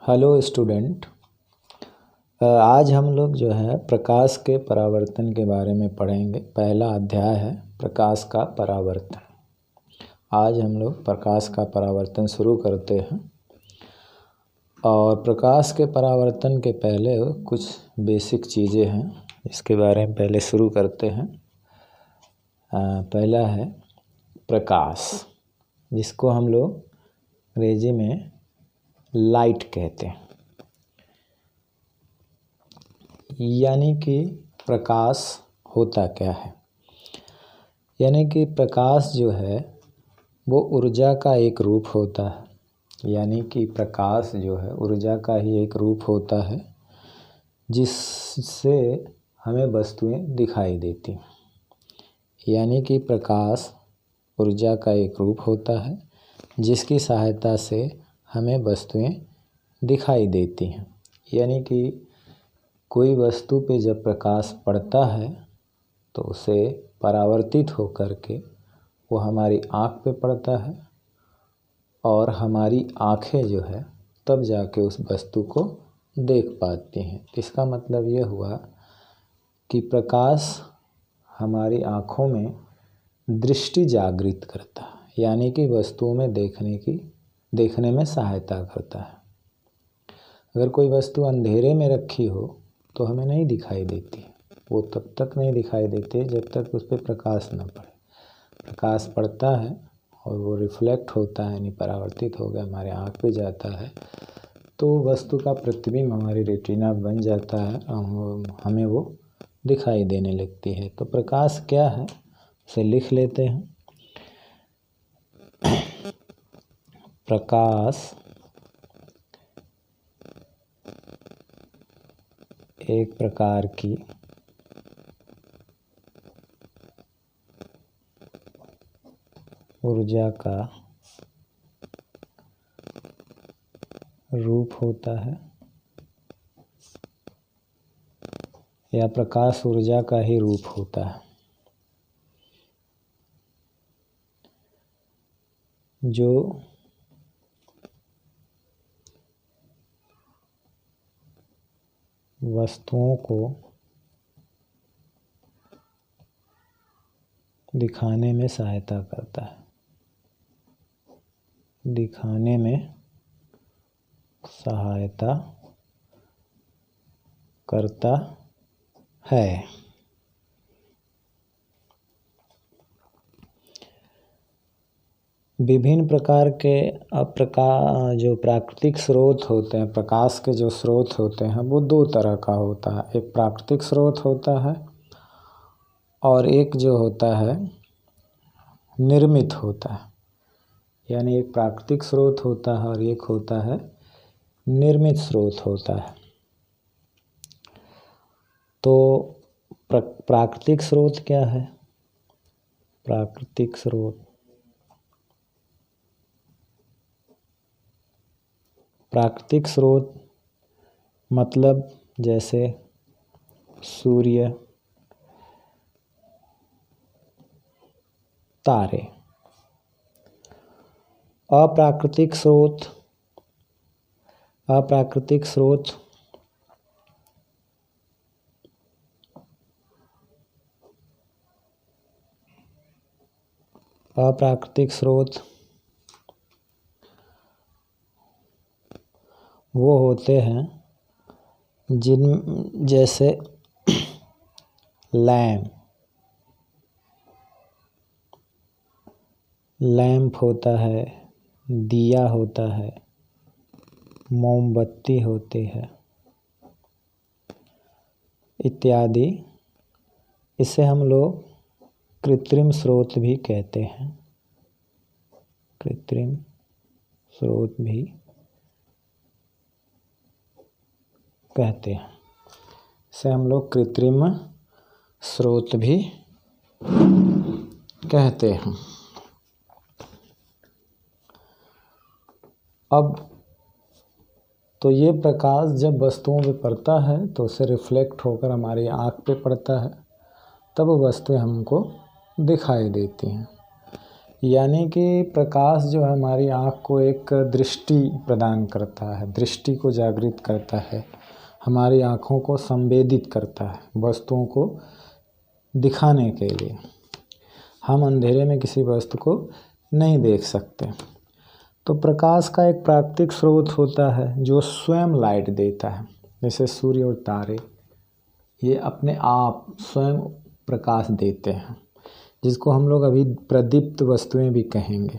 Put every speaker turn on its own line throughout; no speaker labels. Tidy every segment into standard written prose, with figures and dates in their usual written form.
Hello student. आज हम लोग जो है प्रकाश के परावर्तन के बारे में पढ़ेंगे। पहला अध्याय है प्रकाश का परावर्तन। आज हम लोग प्रकाश का परावर्तन शुरू करते हैं। और प्रकाश के परावर्तन के पहले कुछ बेसिक चीज़ें हैं, इसके बारे में पहले शुरू करते हैं। पहला है प्रकाश, जिसको हम लोग अंग्रेजी में लाइट कहते हैं। यानी कि प्रकाश होता क्या है? यानी कि प्रकाश जो है वो ऊर्जा का एक रूप होता है। यानी कि प्रकाश जो है ऊर्जा का ही एक रूप होता है, जिससे हमें वस्तुएं दिखाई देती हैं। यानी कि प्रकाश ऊर्जा का एक रूप होता है, जिसकी सहायता से हमें वस्तुएं दिखाई देती हैं। यानी कि कोई वस्तु पे जब प्रकाश पड़ता है तो उसे परावर्तित होकर के वो हमारी आँख पे पड़ता है, और हमारी आँखें जो है तब जाके उस वस्तु को देख पाती हैं। इसका मतलब ये हुआ कि प्रकाश हमारी आँखों में दृष्टि जागृत करता है, यानी कि वस्तुओं में देखने में सहायता करता है। अगर कोई वस्तु अंधेरे में रखी हो तो हमें नहीं दिखाई देती, वो तब तक नहीं दिखाई देती जब तक उस पर प्रकाश न पड़े। प्रकाश पड़ता है और वो रिफ्लेक्ट होता है, यानी परावर्तित होकर हमारे आँख पे जाता है, तो वस्तु का प्रतिबिंब हमारी रेटिना बन जाता है और हमें वो दिखाई देने लगती है। तो प्रकाश क्या है उसे लिख लेते हैं। प्रकाश एक प्रकार की ऊर्जा का रूप होता है, या प्रकाश ऊर्जा का ही रूप होता है, जो वस्तुओं को दिखाने में सहायता करता है। दिखाने में सहायता करता है। विभिन्न प्रकार के जो प्राकृतिक स्रोत होते हैं, प्रकाश के जो स्रोत होते हैं वो दो तरह का होता है। एक प्राकृतिक स्रोत होता है और एक जो होता है निर्मित होता है। यानी एक प्राकृतिक स्रोत होता है और एक होता है निर्मित स्रोत होता है। तो प्राकृतिक स्रोत क्या है? प्राकृतिक स्रोत मतलब जैसे सूर्य, तारे। अप्राकृतिक स्रोत अप्राकृतिक स्रोत वो होते हैं जैसे लैंप होता है, दिया होता है, मोमबत्ती होती है इत्यादि। इसे हम लोग कृत्रिम स्रोत भी कहते हैं। कृत्रिम स्रोत भी कहते हैं। इसे हम लोग कृत्रिम स्रोत भी कहते हैं। अब तो ये प्रकाश जब वस्तुओं पे पड़ता है तो उसे रिफ्लेक्ट होकर हमारी आँख पे पड़ता है, तब वस्तुएं हमको दिखाई देती हैं। यानी कि प्रकाश जो है हमारी आँख को एक दृष्टि प्रदान करता है, दृष्टि को जागृत करता है, हमारी आँखों को संवेदित करता है वस्तुओं को दिखाने के लिए। हम अंधेरे में किसी वस्तु को नहीं देख सकते। तो प्रकाश का एक प्राकृतिक स्रोत होता है जो स्वयं लाइट देता है, जैसे सूर्य और तारे, ये अपने आप स्वयं प्रकाश देते हैं, जिसको हम लोग अभी प्रदीप्त वस्तुएं भी कहेंगे।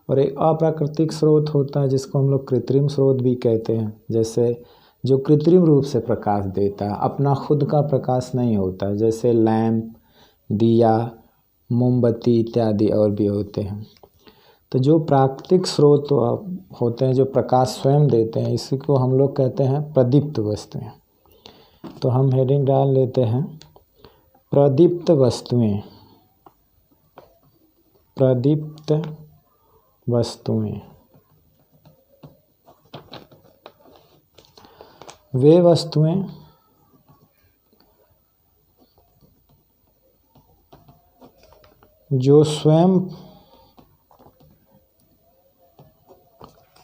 और एक अप्राकृतिक स्रोत होता है जिसको हम लोग कृत्रिम स्रोत भी कहते हैं, जैसे जो कृत्रिम रूप से प्रकाश देता है, अपना खुद का प्रकाश नहीं होता, जैसे लैंप, दिया, मोमबत्ती इत्यादि और भी होते हैं। तो जो प्राकृतिक स्रोत होते हैं जो प्रकाश स्वयं देते हैं, इसी को हम लोग कहते हैं प्रदीप्त वस्तुएं। तो हम हेडिंग डाल लेते हैं प्रदीप्त वस्तुएं। प्रदीप्त वस्तुएं वे वस्तुएं जो स्वयं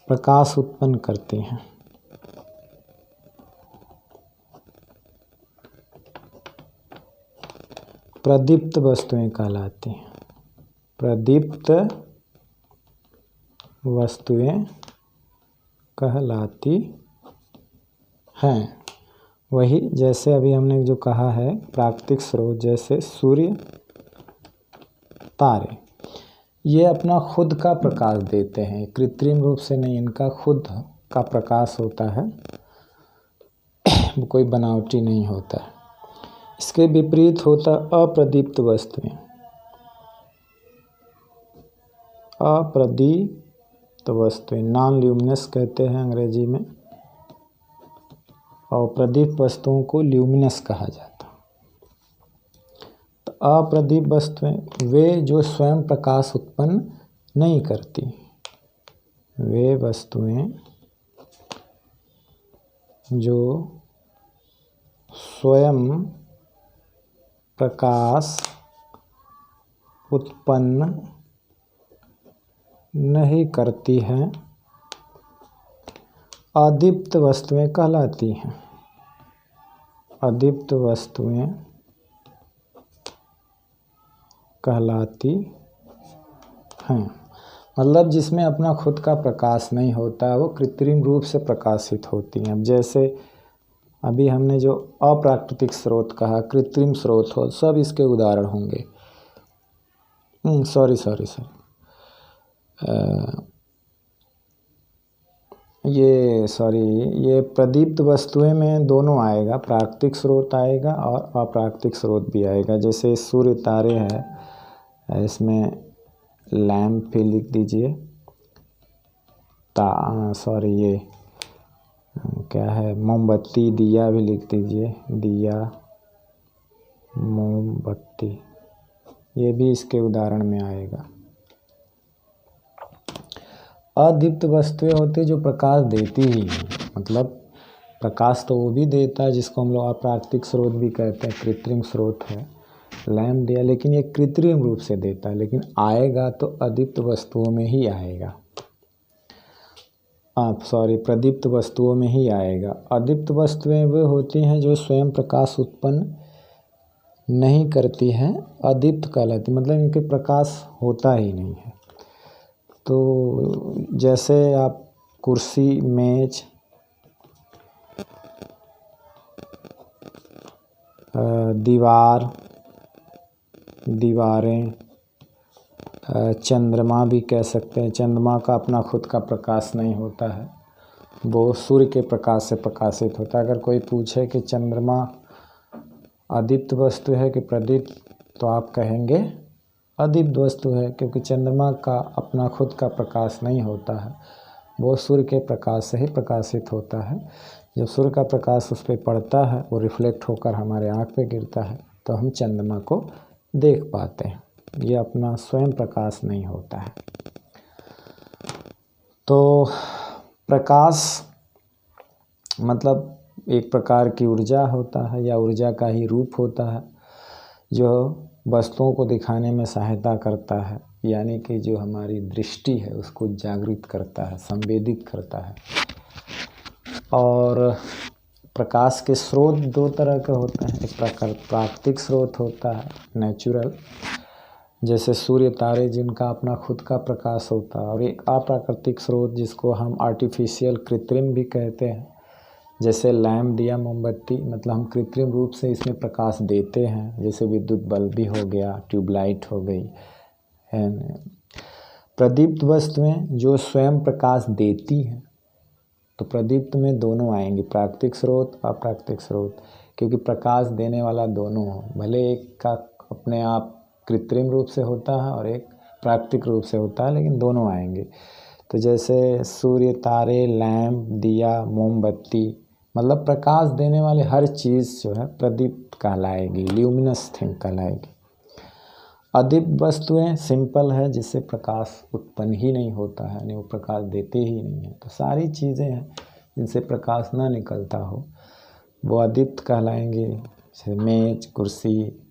प्रकाश उत्पन्न करती हैं। प्रदीप्त वस्तुएं कहलाती हैं। प्रदीप्त वस्तुएं कहलाती हैं। वही जैसे अभी हमने जो कहा है प्राकृतिक स्रोत, जैसे सूर्य, तारे, ये अपना खुद का प्रकाश देते हैं, कृत्रिम रूप से नहीं, इनका खुद का प्रकाश होता है, कोई बनावटी नहीं होता है। इसके विपरीत होता अप्रदीप्त वस्तुएं। अप्रदीप्त वस्तुएं नॉन ल्यूमिनस कहते हैं अंग्रेजी में, और प्रदीप्त वस्तुओं को ल्यूमिनस कहा जाता है। तो अप्रदीप्त वस्तुएं वे जो स्वयं प्रकाश उत्पन्न नहीं करती, वे वस्तुएं जो स्वयं प्रकाश उत्पन्न नहीं करती हैं, अदीप्त वस्तुएं कहलाती हैं। अदीप्त वस्तुएं कहलाती हैं, मतलब जिसमें अपना खुद का प्रकाश नहीं होता, वो कृत्रिम रूप से प्रकाशित होती हैं। अब जैसे अभी हमने जो अप्राकृतिक स्रोत कहा, कृत्रिम स्रोत हो, सब इसके उदाहरण होंगे। ये प्रदीप्त वस्तुएं में दोनों आएगा, प्राकृतिक स्रोत आएगा और अप्राकृतिक स्रोत भी आएगा। जैसे सूर्य, तारे है, इसमें लैंप भी लिख दीजिए, ये क्या है, मोमबत्ती, दिया भी लिख दीजिए, दिया, मोमबत्ती, ये भी इसके उदाहरण में आएगा। अदीप्त वस्तुएं होती है जो प्रकाश देती ही नहीं, मतलब प्रकाश तो वो भी देता है जिसको हम लोग अप्राकृतिक स्रोत भी कहते हैं, कृत्रिम स्रोत है, लैंप दिया, लेकिन ये कृत्रिम रूप से देता है, लेकिन आएगा तो अदीप्त वस्तुओं में ही आएगा। प्रदीप्त वस्तुओं में ही आएगा। अदीप्त वस्तुएं वे होती हैं जो स्वयं प्रकाश उत्पन्न नहीं करती हैं, अदीप्त कहलाती, मतलब इनके प्रकाश होता ही नहीं है। तो जैसे आप कुर्सी, मेज, दीवारें, चंद्रमा भी कह सकते हैं। चंद्रमा का अपना खुद का प्रकाश नहीं होता है, वो सूर्य के प्रकाश से प्रकाशित होता है। अगर कोई पूछे कि चंद्रमा अदीप्त वस्तु है कि प्रदीप्त, तो आप कहेंगे अदीप्त वस्तु है, क्योंकि चंद्रमा का अपना खुद का प्रकाश नहीं होता है, वो सूर्य के प्रकाश से ही प्रकाशित होता है। जब सूर्य का प्रकाश उस पर पड़ता है, वो रिफ्लेक्ट होकर हमारे आँख पे गिरता है, तो हम चंद्रमा को देख पाते हैं। ये अपना स्वयं प्रकाश नहीं होता है। तो प्रकाश मतलब एक प्रकार की ऊर्जा होता है, या ऊर्जा का ही रूप होता है, जो वस्तुओं को दिखाने में सहायता करता है। यानी कि जो हमारी दृष्टि है उसको जागृत करता है, संवेदित करता है। और प्रकाश के स्रोत दो तरह के होते हैं, एक प्राकृतिक स्रोत होता है नेचुरल, जैसे सूर्य तारे जिनका अपना खुद का प्रकाश होता है, और एक अप्राकृतिक स्रोत जिसको हम आर्टिफिशियल कृत्रिम भी कहते हैं, जैसे लैम्प दिया मोमबत्ती, मतलब हम कृत्रिम रूप से इसमें प्रकाश देते हैं, जैसे विद्युत बल्ब भी हो गया, ट्यूबलाइट हो गई है। प्रदीप्त वस्तुएं जो स्वयं प्रकाश देती हैं, तो प्रदीप्त में दोनों आएंगे, प्राकृतिक स्रोत अप्राकृतिक स्रोत, क्योंकि प्रकाश देने वाला दोनों हो, भले एक का अपने आप कृत्रिम रूप से होता है और एक प्राकृतिक रूप से होता है, लेकिन दोनों आएंगे। तो जैसे सूर्य, तारे, लैम्प, दिया, मोमबत्ती, मतलब प्रकाश देने वाले हर चीज़ जो है प्रदीप्त कहलाएगी, ल्यूमिनस थिंग कहलाएगी। अदीप्त वस्तुएं सिंपल है, जिससे प्रकाश उत्पन्न ही नहीं होता है, यानी वो प्रकाश देते ही नहीं है। तो सारी चीज़ें हैं जिनसे प्रकाश ना निकलता हो, वो अदीप्त कहलाएंगे, जैसे मेज, कुर्सी,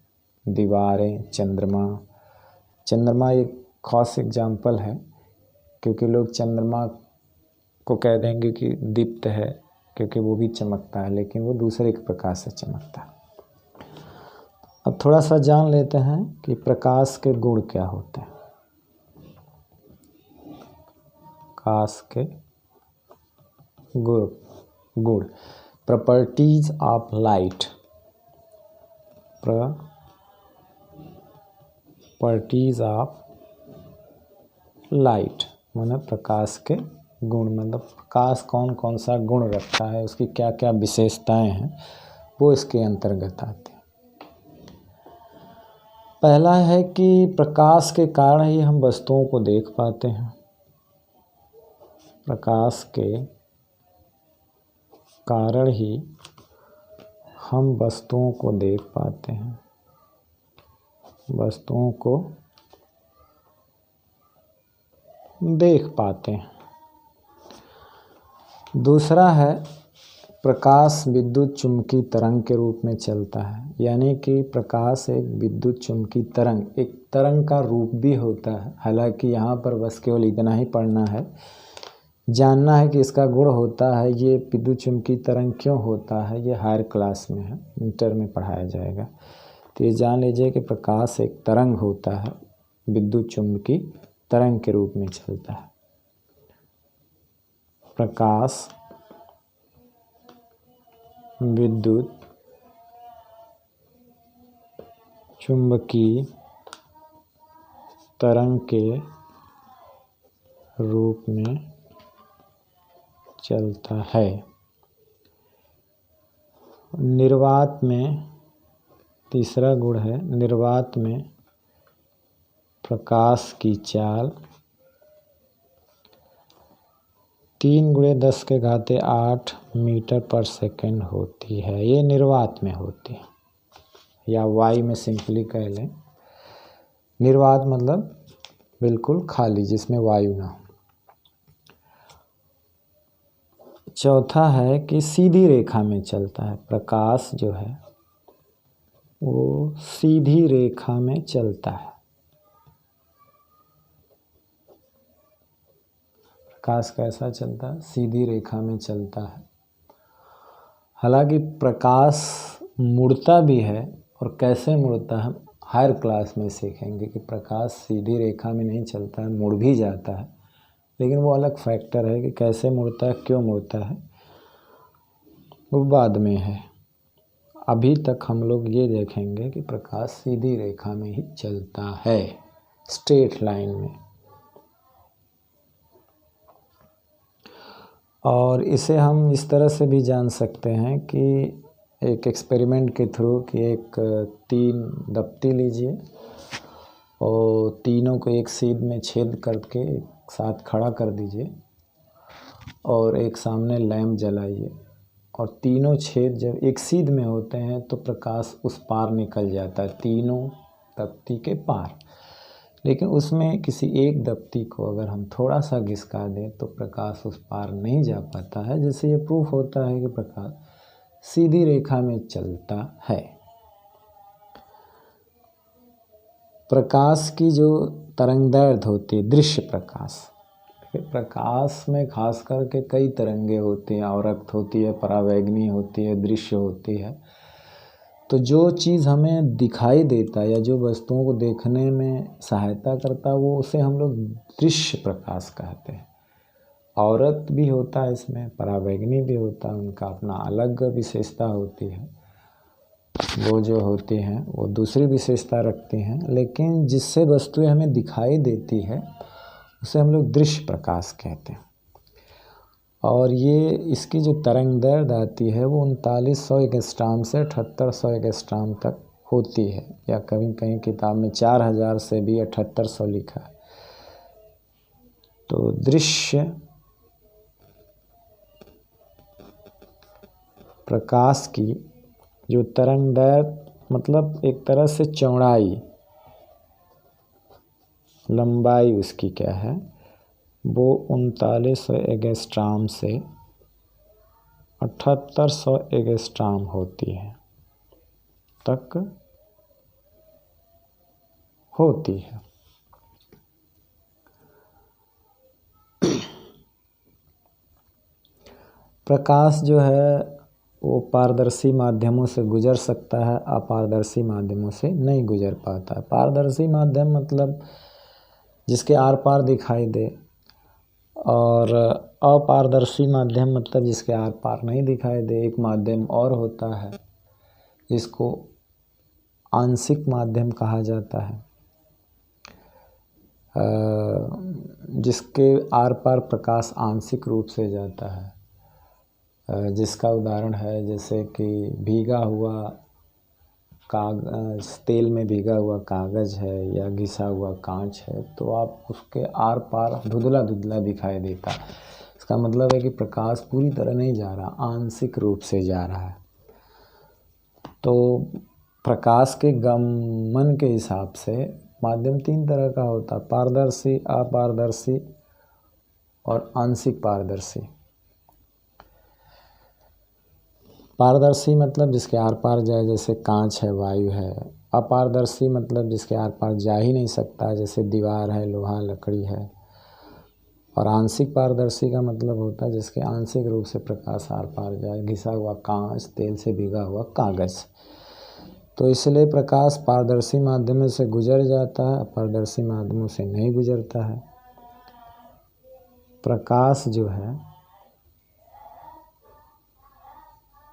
दीवारें, चंद्रमा। चंद्रमा एक खास एग्जाम्पल है, क्योंकि लोग चंद्रमा को कह देंगे कि दीप्त है, क्योंकि वो भी चमकता है, लेकिन वो दूसरे के प्रकाश से चमकता है। अब थोड़ा सा जान लेते हैं कि प्रकाश के गुण क्या होते हैं। प्रकाश के गुण properties of light, properties of light माने प्रकाश के गुण, मतलब प्रकाश कौन कौन सा गुण रखता है, उसकी क्या क्या विशेषताएं हैं, वो इसके अंतर्गत आते हैं। पहला है कि प्रकाश के कारण ही हम वस्तुओं को देख पाते हैं। प्रकाश के कारण ही हम वस्तुओं को देख पाते हैं, वस्तुओं को देख पाते हैं। दूसरा है प्रकाश विद्युत चुम्बकीय तरंग के रूप में चलता है, यानी कि प्रकाश एक विद्युत चुम्बकीय तरंग, एक तरंग का रूप भी होता है। हालांकि यहाँ पर बस केवल इतना ही पढ़ना है, जानना है कि इसका गुण होता है, ये विद्युत चुम्बकीय तरंग क्यों होता है, ये हायर क्लास में है, इंटर में पढ़ाया जाएगा। तो ये जान लीजिए कि प्रकाश एक तरंग होता है, विद्युत चुम्बकीय तरंग के रूप में चलता है। प्रकाश विद्युत चुम्बकीय तरंग के रूप में चलता है। निर्वात में तीसरा गुण है, निर्वात में प्रकाश की चाल 3×10⁸ मीटर पर सेकंड होती है। ये निर्वात में होती है, या वायु में सिंपली कह लें। निर्वात मतलब बिल्कुल खाली, जिसमें वायु ना हो। चौथा है कि सीधी रेखा में चलता है। प्रकाश जो है वो सीधी रेखा में चलता है। प्रकाश कैसा चलता है? सीधी रेखा में चलता है। हालांकि प्रकाश मुड़ता भी है, और कैसे मुड़ता है हायर क्लास में सीखेंगे कि प्रकाश सीधी रेखा में नहीं चलता है, मुड़ भी जाता है, लेकिन वो अलग फैक्टर है कि कैसे मुड़ता है, क्यों मुड़ता है, वो बाद में है। अभी तक हम लोग ये देखेंगे कि प्रकाश सीधी रेखा में ही चलता है, स्ट्रेट लाइन में। और इसे हम इस तरह से भी जान सकते हैं कि एक एक्सपेरिमेंट के थ्रू, कि एक 3 दफ्ती लीजिए और तीनों को एक सीध में छेद करके एक साथ खड़ा कर दीजिए, और एक सामने लैंप जलाइए, और तीनों छेद जब एक सीध में होते हैं तो प्रकाश उस पार निकल जाता है, तीनों दफ्ती के पार। लेकिन उसमें किसी एक दफ्ती को अगर हम थोड़ा सा घिसका दें तो प्रकाश उस पार नहीं जा पाता है, जिससे ये प्रूफ होता है कि प्रकाश सीधी रेखा में चलता है। प्रकाश की जो तरंगदैर्घ्य होती है दृश्य प्रकाश। प्रकाश में खास करके कई तरंगे होती हैं, आवरक्त होती है, परावैगनी होती है, दृश्य होती है। तो जो चीज़ हमें दिखाई देता है या जो वस्तुओं को देखने में सहायता करता है वो उसे हम लोग दृश्य प्रकाश कहते हैं। आवरक्त भी होता है इसमें, परावैगनी भी होता है, उनका अपना अलग विशेषता होती है। वो जो होती हैं वो दूसरी विशेषता रखती हैं, लेकिन जिससे वस्तुएं हमें दिखाई देती है उसे हम लोग दृश्य प्रकाश कहते हैं। और ये इसकी जो तरंगदैर्घ्य आती है वो 3900 एंगस्ट्रॉम से 7800 एंगस्ट्रॉम तक होती है, या कहीं कहीं किताब में 4000 से भी 7800 लिखा है। तो दृश्य प्रकाश की जो तरंगदैर्घ्य मतलब एक तरह से चौड़ाई, लंबाई उसकी क्या है, वो 3900 एंगस्ट्रॉम से 7800 एंगस्ट्रॉम होती है तक होती है। प्रकाश जो है वो पारदर्शी माध्यमों से गुजर सकता है, अपारदर्शी माध्यमों से नहीं गुजर पाता है। पारदर्शी माध्यम मतलब जिसके आर पार दिखाई दे, और अपारदर्शी माध्यम मतलब जिसके आर पार नहीं दिखाई दे। एक माध्यम और होता है जिसको आंशिक माध्यम कहा जाता है, जिसके आर पार प्रकाश आंशिक रूप से जाता है। जिसका उदाहरण है जैसे कि भीगा हुआ कागज, तेल में भीगा हुआ कागज़ है या घिसा हुआ कांच है, तो आप उसके आर पार धुंधला धुंधला दिखाई देता है। इसका मतलब है कि प्रकाश पूरी तरह नहीं जा रहा, आंशिक रूप से जा रहा है। तो प्रकाश के गमन के हिसाब से माध्यम 3 तरह का होता है, पारदर्शी, अपारदर्शी और आंशिक पारदर्शी। पारदर्शी मतलब जिसके आर पार जाए, जैसे कांच है, वायु है। अपारदर्शी मतलब जिसके आर पार जा ही नहीं सकता, जैसे दीवार है, लोहा, लकड़ी है। और आंशिक पारदर्शी का मतलब होता है जिसके आंशिक रूप से प्रकाश आर पार जाए, घिसा हुआ कांच, तेल से भीगा हुआ कागज़। तो इसलिए प्रकाश पारदर्शी माध्यमों से गुजर जाता है, अपारदर्शी माध्यमों से नहीं गुजरता है। प्रकाश जो है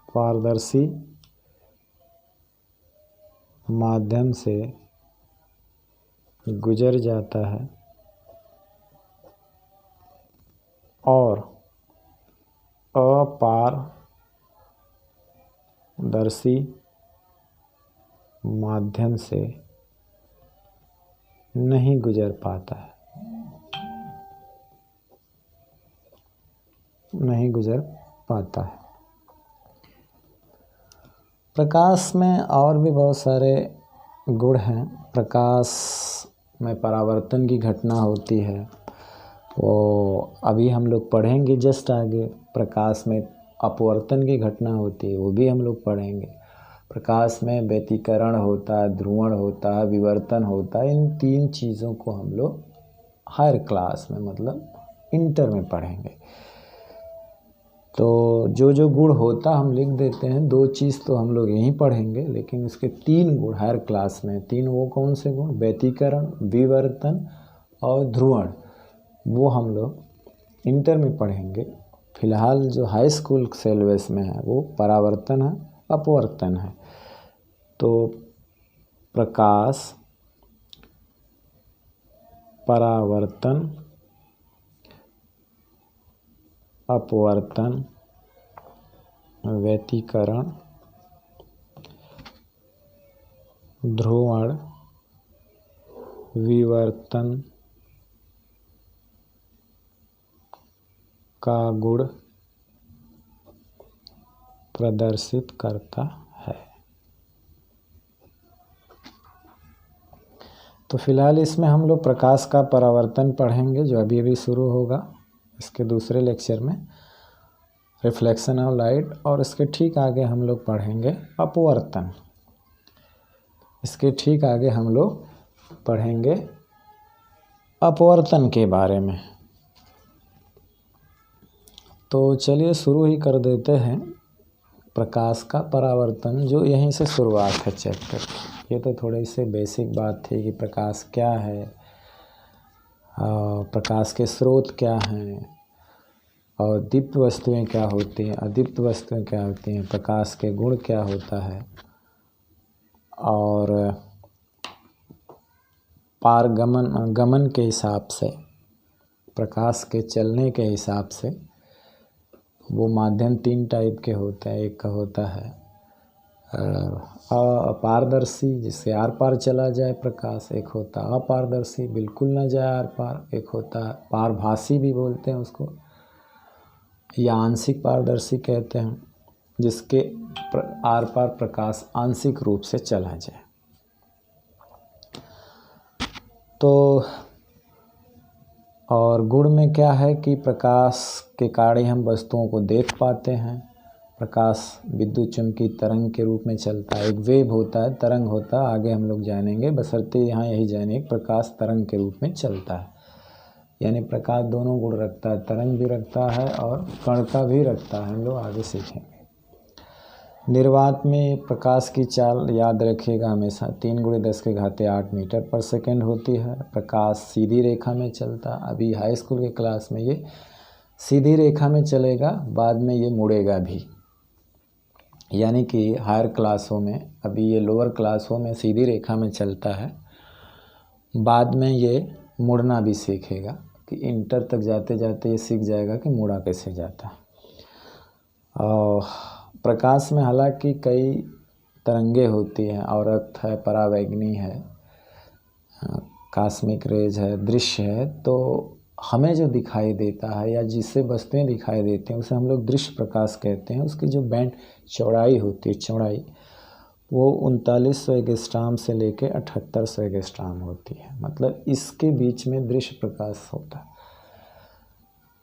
पारदर्शी माध्यम से गुजर जाता है और अपारदर्शी माध्यम से नहीं गुजर पाता है, नहीं गुजर पाता है। प्रकाश में और भी बहुत सारे गुण हैं। प्रकाश में परावर्तन की घटना होती है, वो अभी हम लोग पढ़ेंगे जस्ट आगे। प्रकाश में अपवर्तन की घटना होती है, वो भी हम लोग पढ़ेंगे। प्रकाश में व्यतिकरण होता है, ध्रुवण होता है, विवर्तन होता है। इन 3 चीज़ों को हम लोग हायर क्लास में मतलब इंटर में पढ़ेंगे। तो जो जो गुण होता हम लिख देते हैं, 2 चीज़ तो हम लोग यहीं पढ़ेंगे, लेकिन इसके 3 गुण हायर क्लास में। 3 वो कौन से गुण? व्यतिकरण, विवर्तन और ध्रुवण, वो हम लोग इंटर में पढ़ेंगे। फिलहाल जो हाई स्कूल सिलेबस में है वो परावर्तन है, अपवर्तन है। तो प्रकाश, परावर्तन, अपवर्तन, व्यतिकरण, ध्रुवण, विवर्तन का गुण प्रदर्शित करता है। तो फिलहाल इसमें हम लोग प्रकाश का परावर्तन पढ़ेंगे, जो अभी अभी शुरू होगा इसके दूसरे लेक्चर में, रिफ्लेक्शन ऑफ लाइट। और इसके ठीक आगे हम लोग पढ़ेंगे अपवर्तन। इसके ठीक आगे हम लोग पढ़ेंगे अपवर्तन के बारे में। तो चलिए शुरू ही कर देते हैं प्रकाश का परावर्तन, जो यहीं से शुरुआत है चैप्टर की। ये तो थोड़ी सी बेसिक बात थी कि प्रकाश क्या है, प्रकाश के स्रोत क्या हैं, और दीप्त वस्तुएं क्या होती हैं, अदीप्त वस्तुएं क्या होती हैं, प्रकाश के गुण क्या होता है, और गमन के हिसाब से, प्रकाश के चलने के हिसाब से वो माध्यम 3 टाइप के होते हैं। एक का होता है अपारदर्शी, जिससे आर पार चला जाए प्रकाश। एक होता है अपारदर्शी, बिल्कुल ना जाए आर पार। एक होता है पारभासी भी बोलते हैं उसको, या आंशिक पारदर्शी कहते हैं, जिसके आर पार प्रकाश आंशिक रूप से चला जाए। तो और गुण में क्या है कि प्रकाश के कारण ही हम वस्तुओं को देख पाते हैं। प्रकाश विद्युत चुम्बकीय तरंग के रूप में चलता है। एक वेव होता है, तरंग होता है, आगे हम लोग जानेंगे, बशर्ते यहाँ यही जाने प्रकाश तरंग के रूप में चलता है। यानी प्रकाश दोनों गुण रखता है, तरंग भी रखता है और कण का भी रखता है, हम लोग आगे सीखेंगे। निर्वात में प्रकाश की चाल याद रखिएगा हमेशा 3×10⁸ मीटर पर सेकेंड होती है। प्रकाश सीधी रेखा में चलता, अभी हाई स्कूल के क्लास में ये सीधी रेखा में चलेगा, बाद में ये मुड़ेगा भी। यानी कि हायर क्लासों में, अभी ये लोअर क्लासों में सीधी रेखा में चलता है, बाद में ये मुड़ना भी सीखेगा कि इंटर तक जाते जाते ये सीख जाएगा कि मुड़ा कैसे जाता है। और प्रकाश में हालांकि कई तरंगे होती हैं, औरत है, परावैगनी है, कॉस्मिक रेज है, दृश्य है। तो हमें जो दिखाई देता है या जिससे वस्तुएं दिखाई देती हैं उसे हम लोग दृश्य प्रकाश कहते हैं। उसकी जो बैंड चौड़ाई होती है, चौड़ाई वो 3900 एंगस्ट्रॉम से लेके 7800 एंगस्ट्रॉम होती है। मतलब इसके बीच में दृश्य प्रकाश होता है।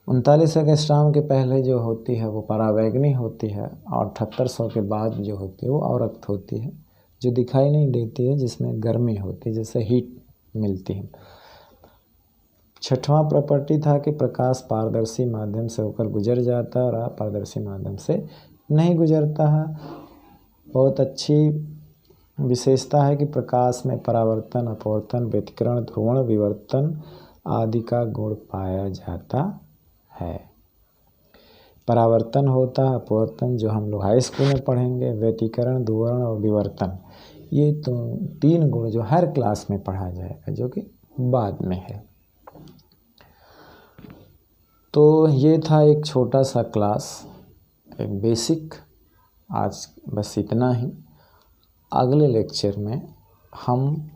39 एंगस्ट्रॉम के पहले जो होती है वो परावैगनी होती है, और 7800 के बाद जो होती है वो औरक्त होती है, जो दिखाई नहीं देती है, जिसमें गर्मी होती है, जैसे हीट मिलती है। 6वां प्रॉपर्टी था कि प्रकाश पारदर्शी माध्यम से होकर गुजर जाता है और अपारदर्शी माध्यम से नहीं गुजरता है। बहुत अच्छी विशेषता है कि प्रकाश में परावर्तन, अपवर्तन, व्यतिकरण, ध्रुवण, विवर्तन आदि का गुण पाया जाता है। परावर्तन होता है, अपवर्तन जो हम लोग हाई स्कूल में पढ़ेंगे, व्यतिकरण, ध्रुवण और विवर्तन, ये तो 3 गुण जो हर क्लास में पढ़ा जाएगा, जो कि बाद में है। तो ये था एक छोटा सा क्लास, एक बेसिक। आज बस इतना ही। अगले लेक्चर में हम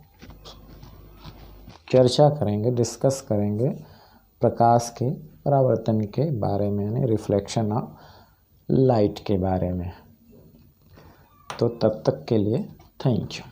चर्चा करेंगे, डिस्कस करेंगे प्रकाश के परावर्तन के बारे में, यानी रिफ्लेक्शन ऑफ लाइट के बारे में। तो तब तक के लिए थैंक यू।